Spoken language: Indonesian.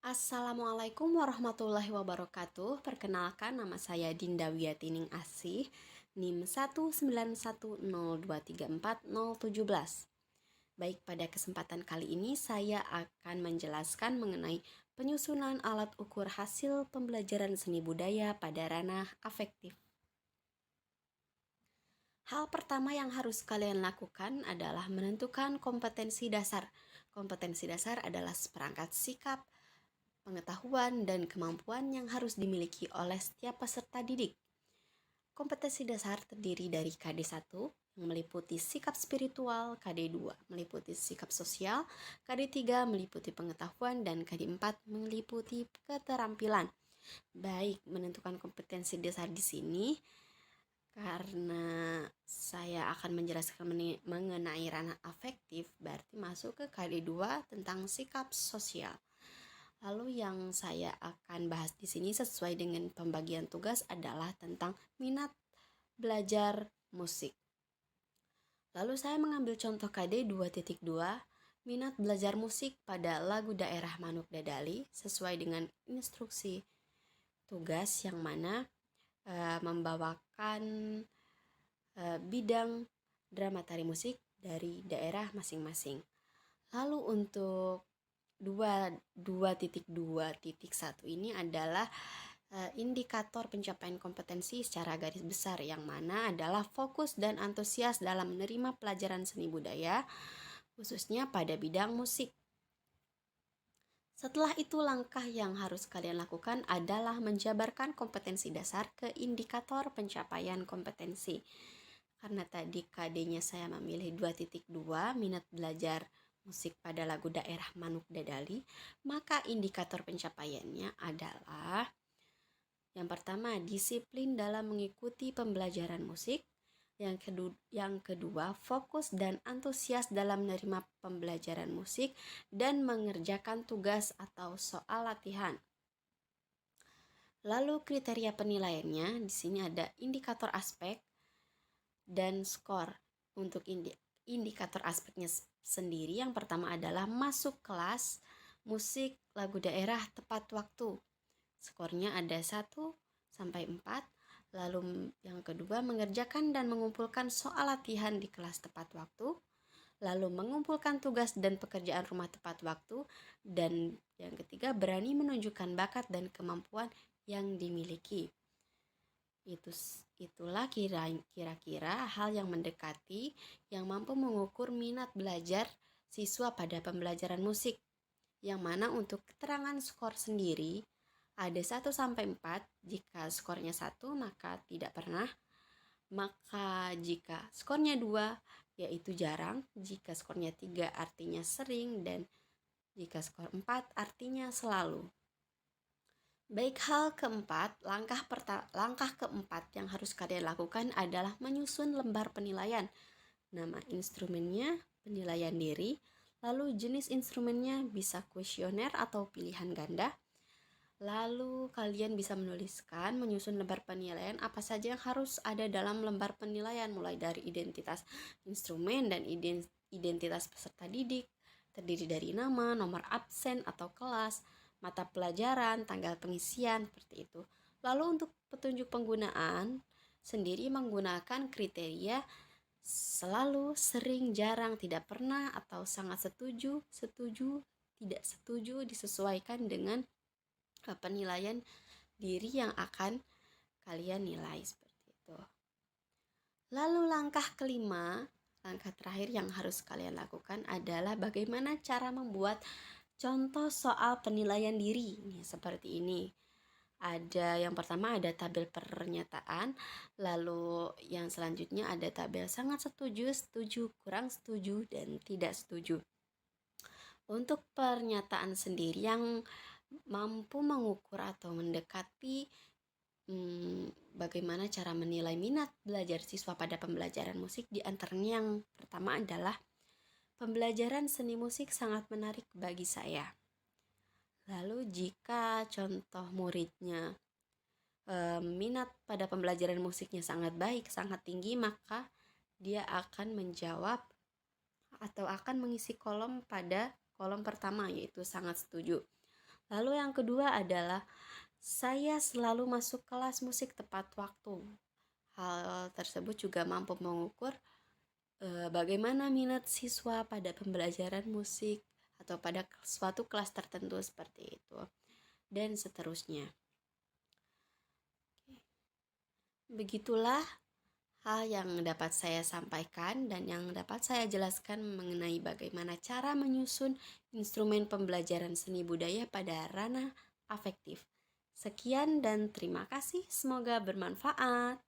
Assalamualaikum warahmatullahi wabarakatuh. Perkenalkan, nama saya Dinda Wiyatining Asih, NIM 19102340017. Baik, pada kesempatan kali ini saya akan menjelaskan mengenai penyusunan alat ukur hasil pembelajaran seni budaya pada ranah afektif. Hal pertama yang harus kalian lakukan adalah menentukan kompetensi dasar. Kompetensi dasar adalah seperangkat sikap, pengetahuan, dan kemampuan yang harus dimiliki oleh setiap peserta didik. Kompetensi dasar terdiri dari KD1 yang meliputi sikap spiritual, KD2 meliputi sikap sosial, KD3 meliputi pengetahuan, dan KD4 meliputi keterampilan. Baik, menentukan kompetensi dasar di sini karena saya akan menjelaskan mengenai ranah afektif, berarti masuk ke KD2 tentang sikap sosial. Lalu yang saya akan bahas di sini sesuai dengan pembagian tugas adalah tentang minat belajar musik. Lalu saya mengambil contoh KD 2.2, minat belajar musik pada lagu daerah Manuk Dadali sesuai dengan instruksi tugas yang mana membawakan bidang drama tari musik dari daerah masing-masing. Lalu untuk 2.2.1 ini adalah indikator pencapaian kompetensi secara garis besar, yang mana adalah fokus dan antusias dalam menerima pelajaran seni budaya, khususnya pada bidang musik. Setelah itu, langkah yang harus kalian lakukan adalah menjabarkan kompetensi dasar ke indikator pencapaian kompetensi. Karena tadi KD-nya saya memilih 2.2, minat belajar musik pada lagu daerah Manuk Dadali, maka indikator pencapaiannya adalah yang pertama, disiplin dalam mengikuti pembelajaran musik. Yang kedua, fokus dan antusias dalam menerima pembelajaran musik dan mengerjakan tugas atau soal latihan. Lalu kriteria penilaiannya, di sini ada indikator aspek dan skor. Untuk indikator aspeknya sendiri, yang pertama adalah masuk kelas musik lagu daerah tepat waktu. Skornya ada 1-4. Lalu yang kedua, mengerjakan dan mengumpulkan soal latihan di kelas tepat waktu. Lalu mengumpulkan tugas dan pekerjaan rumah tepat waktu. Dan yang ketiga, berani menunjukkan bakat dan kemampuan yang dimiliki. Itulah kira-kira hal yang mendekati yang mampu mengukur minat belajar siswa pada pembelajaran musik. Yang mana untuk keterangan skor sendiri ada 1-4. Jika skornya 1 maka tidak pernah. Maka jika skornya 2 yaitu jarang. Jika skornya 3 artinya sering. Dan jika skor 4 artinya selalu. Baik, hal keempat, langkah keempat yang harus kalian lakukan adalah menyusun lembar penilaian. Nama instrumennya penilaian diri. Lalu jenis instrumennya bisa kuesioner atau pilihan ganda. Lalu kalian bisa menyusun lembar penilaian apa saja yang harus ada dalam lembar penilaian, mulai dari identitas instrumen dan identitas peserta didik, terdiri dari nama, nomor absen atau kelas, mata pelajaran, tanggal pengisian, seperti itu. Lalu untuk petunjuk penggunaan sendiri menggunakan kriteria selalu, sering, jarang, tidak pernah, atau sangat setuju, tidak setuju, disesuaikan dengan penilaian diri yang akan kalian nilai, seperti itu. Lalu langkah kelima, langkah terakhir yang harus kalian lakukan adalah bagaimana cara membuat contoh soal penilaian diri. Seperti ini. Yang pertama ada tabel pernyataan, lalu yang selanjutnya ada tabel sangat setuju, setuju, kurang setuju, dan tidak setuju. Untuk pernyataan sendiri yang mampu mengukur atau mendekati bagaimana cara menilai minat belajar siswa pada pembelajaran musik, di antaranya yang pertama adalah pembelajaran seni musik sangat menarik bagi saya. Lalu jika contoh muridnya minat pada pembelajaran musiknya sangat baik, sangat tinggi, maka dia akan menjawab atau akan mengisi kolom pada kolom pertama, yaitu sangat setuju. Lalu yang kedua adalah saya selalu masuk kelas musik tepat waktu. Hal tersebut juga mampu mengukur bagaimana minat siswa pada pembelajaran musik atau pada suatu kelas tertentu seperti itu dan seterusnya. Begitulah hal yang dapat saya sampaikan dan yang dapat saya jelaskan mengenai bagaimana cara menyusun instrumen pembelajaran seni budaya pada ranah afektif. Sekian dan terima kasih, semoga bermanfaat.